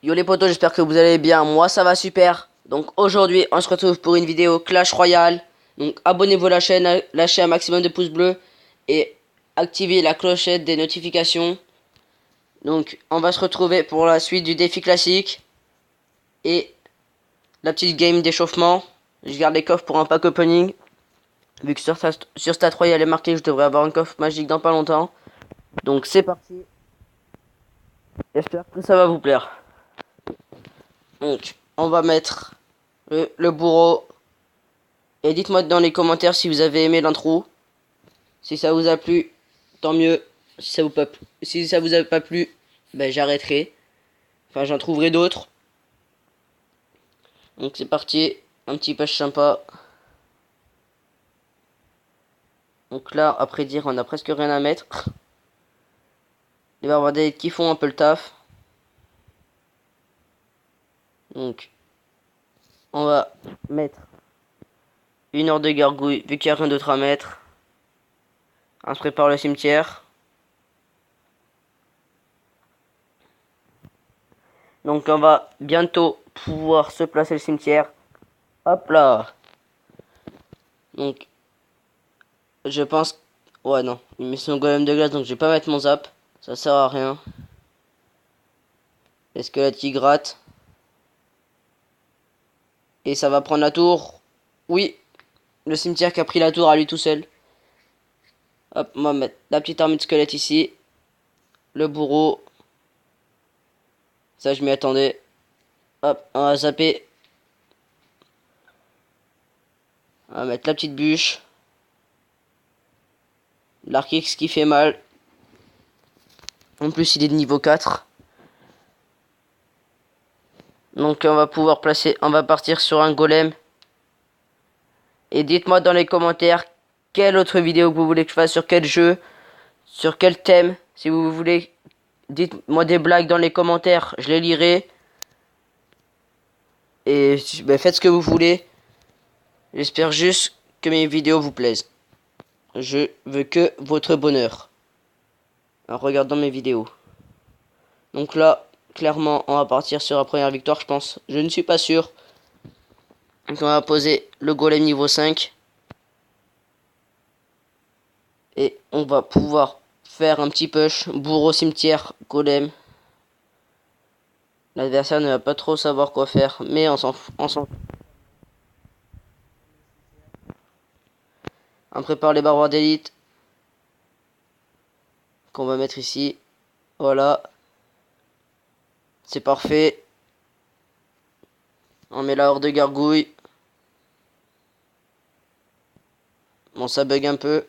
Yo les potos, j'espère que vous allez bien. Moi, ça va super. Donc aujourd'hui, on se retrouve pour une vidéo Clash Royale. Donc abonnez-vous à la chaîne, lâchez un maximum de pouces bleus et activez la clochette des notifications. Donc on va se retrouver pour la suite du défi classique et la petite game d'échauffement. Je garde les coffres pour un pack opening. Vu que sur Stat Royale est marqué que je devrais avoir un coffre magique dans pas longtemps. Donc c'est parti. J'espère que ça va vous plaire. Donc on va mettre le bourreau. Et dites-moi dans les commentaires si vous avez aimé l'intro. Si ça vous a plu, tant mieux. Si ça vous a pas plu, ben j'arrêterai. Enfin, j'en trouverai d'autres. Donc c'est parti. Un petit page sympa. Donc là, après dire, on a presque rien à mettre. Il va y avoir des qui font un peu le taf. Donc, on va mettre une heure de gargouille, vu qu'il n'y a rien d'autre à mettre. On se prépare le cimetière. Donc on va bientôt pouvoir se placer le cimetière. Hop là. Donc je pense... Ouais non, il met son golem de glace donc je vais pas mettre mon zap. Ça sert à rien. Les squelettes qui grattent. Et ça va prendre la tour. Oui. Le cimetière qui a pris la tour à lui tout seul. Hop, on va mettre la petite armée de squelettes ici. Le bourreau. Ça je m'y attendais. Hop, on va zapper. On va mettre la petite bûche. L'arc X qui fait mal. En plus il est de niveau 4. Donc on va pouvoir placer, on va partir sur un golem. Et dites-moi dans les commentaires quelle autre vidéo que vous voulez que je fasse, sur quel jeu, sur quel thème. Si vous voulez, dites-moi des blagues dans les commentaires, je les lirai. Et ben, faites ce que vous voulez. J'espère juste que mes vidéos vous plaisent. Je veux que votre bonheur en regardant mes vidéos. Donc là, clairement, on va partir sur la première victoire, je pense. Je ne suis pas sûr. Donc on va poser le golem niveau 5. Et on va pouvoir faire un petit push. Bourreau, cimetière, golem. L'adversaire ne va pas trop savoir quoi faire. Mais on s'en fout. On prépare les barbares d'élite. Qu'on va mettre ici. Voilà. C'est parfait. On met la horde de gargouilles. Bon, ça bug un peu.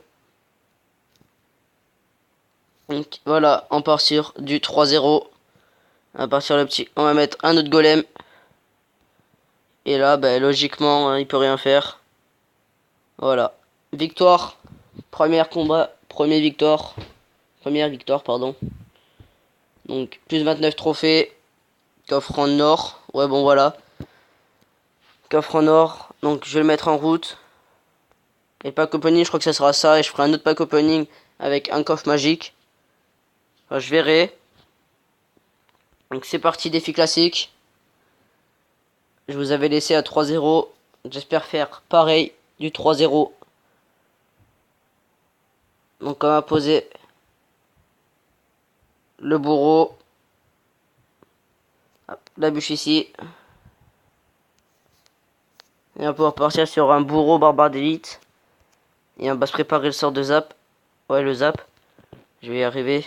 Donc voilà, on part sur du 3-0. On va partir le petit. On va mettre un autre golem. Et là, bah, logiquement, hein, il peut rien faire. Voilà. Victoire. Premier combat. Première victoire, pardon. Donc, plus 29 trophées. Coffre en or. Ouais, bon, voilà. Coffre en or. Donc, je vais le mettre en route. Et le pack opening, je crois que ça sera ça. Et je ferai un autre pack opening avec un coffre magique. Enfin, je verrai. Donc, c'est parti, défi classique. Je vous avais laissé à 3-0. J'espère faire pareil du 3-0. Donc, on va poser le bourreau. Hop, la bûche ici. Et on va pouvoir partir sur un bourreau barbare d'élite. Et on va se préparer le sort de zap. Ouais, le zap. Je vais y arriver.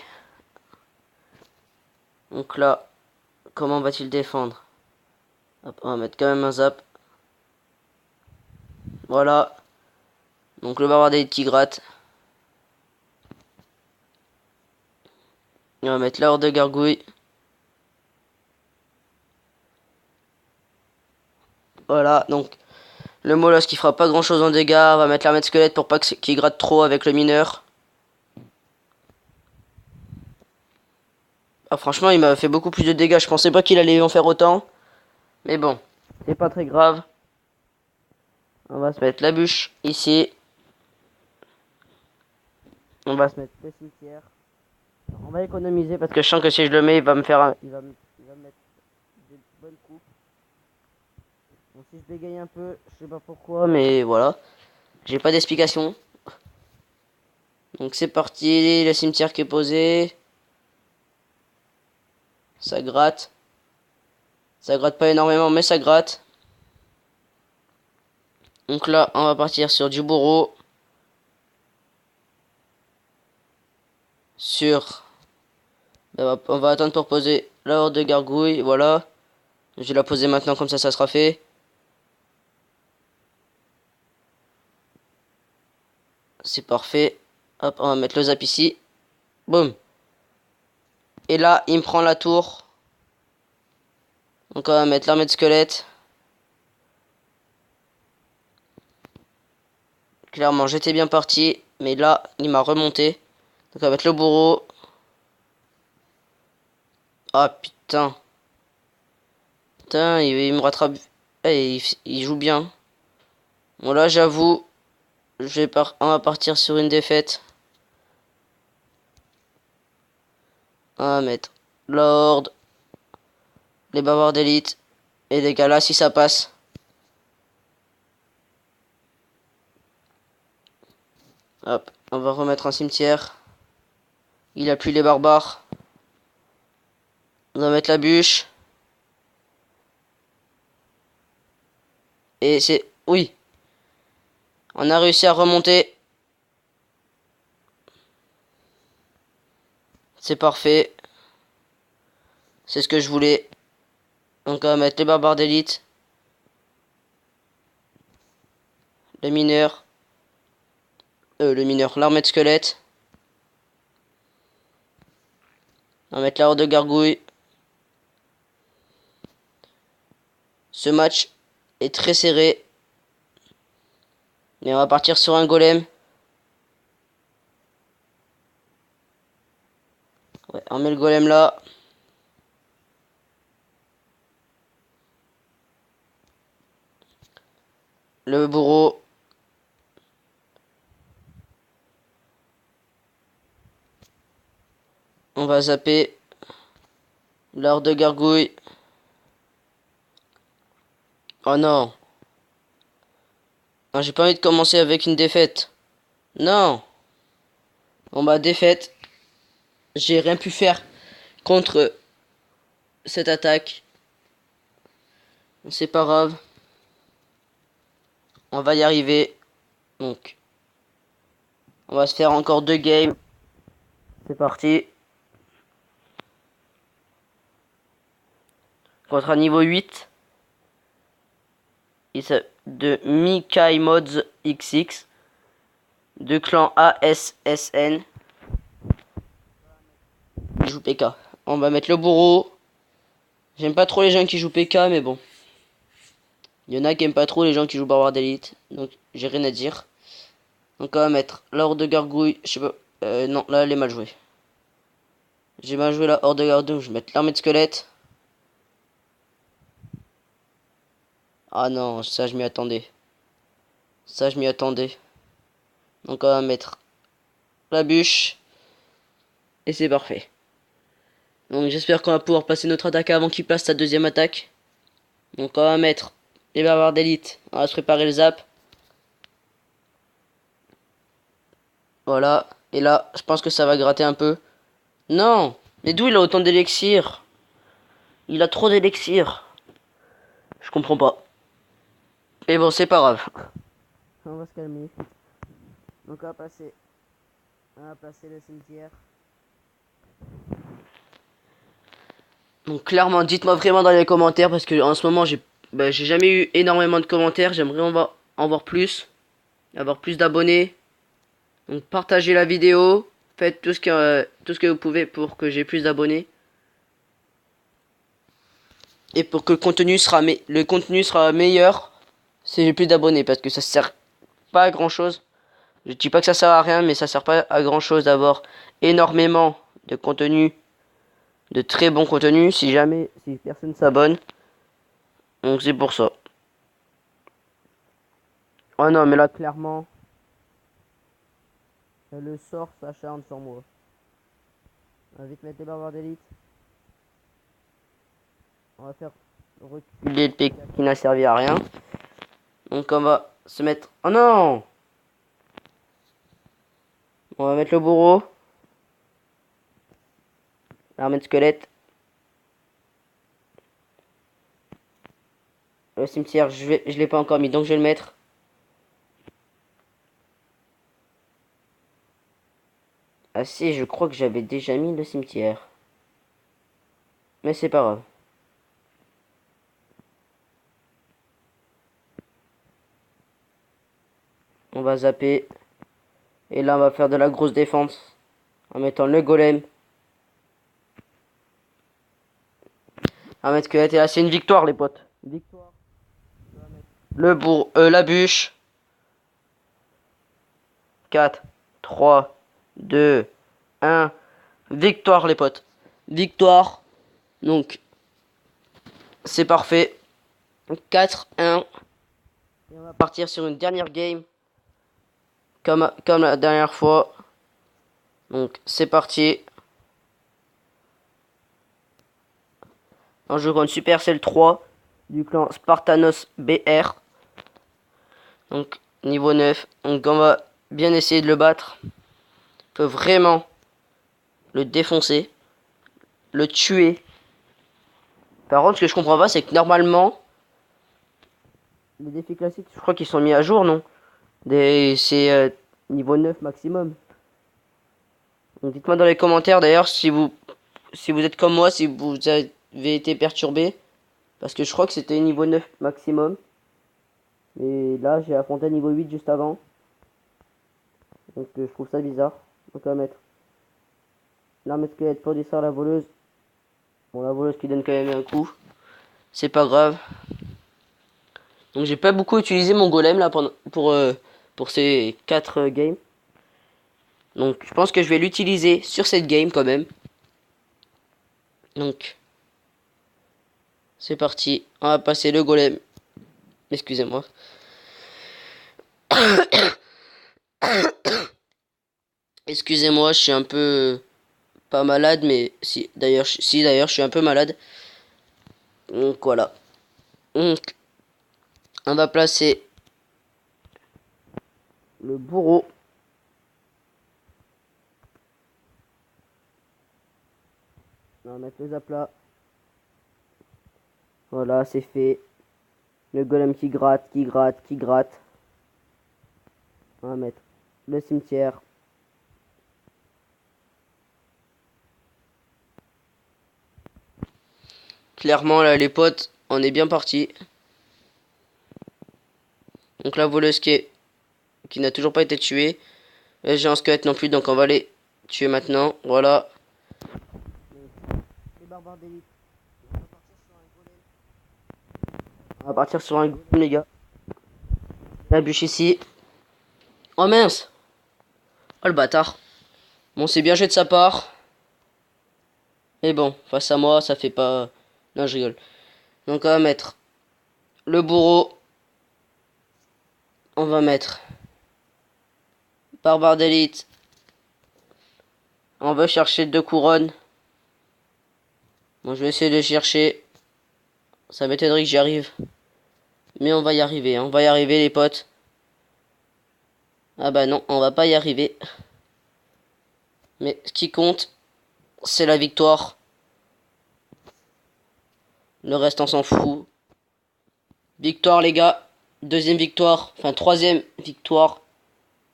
Donc là, comment va-t-il défendre? Hop, on va mettre quand même un zap. Voilà. Donc le barbare d'élite qui gratte. Et on va mettre la horde de gargouilles. Voilà, donc le molosse qui fera pas grand chose en dégâts. On va mettre l'armée de squelette pour pas qu'il gratte trop avec le mineur. Ah, franchement, il m'a fait beaucoup plus de dégâts. Je pensais pas qu'il allait en faire autant. Mais bon, c'est pas très grave. On va se mettre la bûche ici. On va se mettre le cimetière. On va économiser parce que je sens que si je le mets, il va me faire il va me mettre Bon, si je bégaye un peu, je sais pas pourquoi, mais voilà. J'ai pas d'explication. Donc c'est parti, le cimetière qui est posé. Ça gratte. Ça gratte pas énormément, mais ça gratte. Donc là, on va partir sur du bourreau. Sur... On va attendre pour poser la horde de gargouilles, voilà. Je vais la poser maintenant, comme ça sera fait. C'est parfait. Hop, on va mettre le zap ici. Boum. Et là, il me prend la tour. Donc on va mettre l'armée de squelettes. Clairement, j'étais bien parti. Mais là, il m'a remonté. Donc on va mettre le bourreau. Ah putain. Putain, il me rattrape. Eh, il joue bien. Bon là, j'avoue, on va partir sur une défaite. On va mettre l'ordre, les bavards d'élite et les gars là si ça passe. Hop, on va remettre un cimetière. Il appuie les barbares. On va mettre la bûche. Et c'est... Oui. On a réussi à remonter. C'est parfait. C'est ce que je voulais. Donc on va mettre les barbares d'élite. Le mineur. L'armée de squelettes. On va mettre la horde de gargouilles. Ce match est très serré. Et on va partir sur un golem. Ouais, on met le golem là. Le bourreau. On va zapper. L'horde de gargouilles. Oh non. Non, j'ai pas envie de commencer avec une défaite. Non. Bon bah défaite. J'ai rien pu faire contre cette attaque. C'est pas grave. On va y arriver. Donc. On va se faire encore 2 games. C'est parti. Contre un niveau 8. De Mikai Mods XX. De clan ASSN. Il joue PK. On va mettre le bourreau. J'aime pas trop les gens qui jouent PK, mais bon. Il y en a qui aiment pas trop les gens qui jouent barbare d'élite. Donc j'ai rien à dire. Donc on va mettre la horde de gargouille. Je sais pas. Non, là elle est mal jouée. J'ai mal joué la horde de gargouille. Je vais mettre l'armée de squelettes. Ah non, ça je m'y attendais. Ça je m'y attendais. Donc on va mettre la bûche. Et c'est parfait. Donc j'espère qu'on va pouvoir passer notre attaque avant qu'il place sa deuxième attaque. Donc on va mettre les barbares d'élite. On va se préparer le zap. Voilà. Et là, je pense que ça va gratter un peu. Non. Mais d'où il a autant d'élixir? Il a trop d'élixir. Je comprends pas. Mais bon, c'est pas grave. On va se calmer. Donc on va passer. On va passer le cimetière. Donc clairement, dites-moi vraiment dans les commentaires parce que en ce moment j'ai jamais eu énormément de commentaires. J'aimerais en voir plus, avoir plus d'abonnés. Donc partagez la vidéo, faites tout ce que vous pouvez pour que j'ai plus d'abonnés et pour que le contenu sera meilleur si j'ai plus d'abonnés parce que ça sert pas à grand chose. Je dis pas que ça sert à rien, mais ça sert pas à grand chose d'avoir énormément de contenu, de très bon contenu si personne s'abonne. Donc c'est pour ça. Oh non, mais là clairement, le sort s'acharne sur moi. On va vite mettre les barbares d'élite. On va faire reculer le PK qui n'a servi à rien. Donc on va se mettre... Oh non! On va mettre le bourreau. L'armée de squelette. Le cimetière, je l'ai pas encore mis, donc je vais le mettre. Ah si, je crois que j'avais déjà mis le cimetière. Mais c'est pas grave. On va zapper. Et là, on va faire de la grosse défense. En mettant le golem. On va mettre squelette. Et là, c'est une victoire, les potes. Victoire. La bûche. 4, 3, 2, 1. Victoire, les potes. Victoire. Donc, c'est parfait. 4-1. Et on va partir sur une dernière game. Comme la dernière fois. Donc, c'est parti. On joue contre Supercell 3 du clan Spartanos BR. Donc, niveau 9. Donc, on va bien essayer de le battre. On peut vraiment le défoncer. Le tuer. Par contre, ce que je comprends pas, c'est que normalement, les défis classiques, je crois qu'ils sont mis à jour, non? C'est niveau 9 maximum. Donc dites-moi dans les commentaires d'ailleurs si vous êtes comme moi, si vous avez été perturbé. Parce que je crois que c'était niveau 9 maximum. Mais là j'ai affronté niveau 8 juste avant. Donc je trouve ça bizarre. Donc on va mettre l'arme de squelette pour distraire la voleuse. Bon, la voleuse qui donne quand même un coup. C'est pas grave. Donc j'ai pas beaucoup utilisé mon golem là pour ces 4 games. Donc je pense que je vais l'utiliser sur cette game quand même. Donc c'est parti. On va passer le golem. Excusez-moi. Excusez-moi, je suis un peu pas malade, mais si d'ailleurs je suis un peu malade. Donc voilà. Donc on va placer le bourreau. On va mettre les aplats. Voilà, c'est fait. Le golem qui gratte, qui gratte, qui gratte. On va mettre le cimetière. Clairement là les potes, on est bien parti. Donc la voleuse qui n'a toujours pas été tuée. Les gens squelette non plus, donc on va les tuer maintenant. Voilà. Les barbares d'élite. On va partir sur un golem, les gars. La bûche ici. Oh mince. Oh le bâtard. Bon, c'est bien joué de sa part. Mais bon, face à moi, ça fait pas... Non, je rigole. Donc on va mettre le bourreau. On va mettre barbare d'élite. On va chercher 2 couronnes. Bon, je vais essayer de chercher. Ça m'étonnerait que j'y arrive. Mais on va y arriver, hein. On va y arriver, les potes. Ah bah non, on va pas y arriver. Mais ce qui compte, c'est la victoire. Le reste, on s'en fout. Victoire, les gars. Deuxième victoire. Enfin, troisième victoire.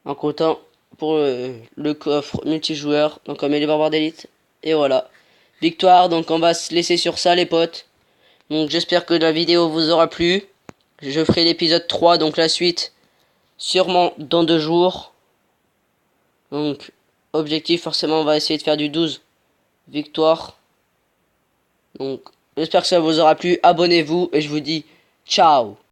En comptant pour le coffre multijoueur. Donc, on met les barbares d'élite. Et voilà. Victoire. Donc, on va se laisser sur ça, les potes. Donc, j'espère que la vidéo vous aura plu. Je ferai l'épisode 3, donc la suite, sûrement dans 2 jours. Donc, objectif, forcément, on va essayer de faire du 12 victoire. Donc, j'espère que ça vous aura plu. Abonnez-vous et je vous dis ciao.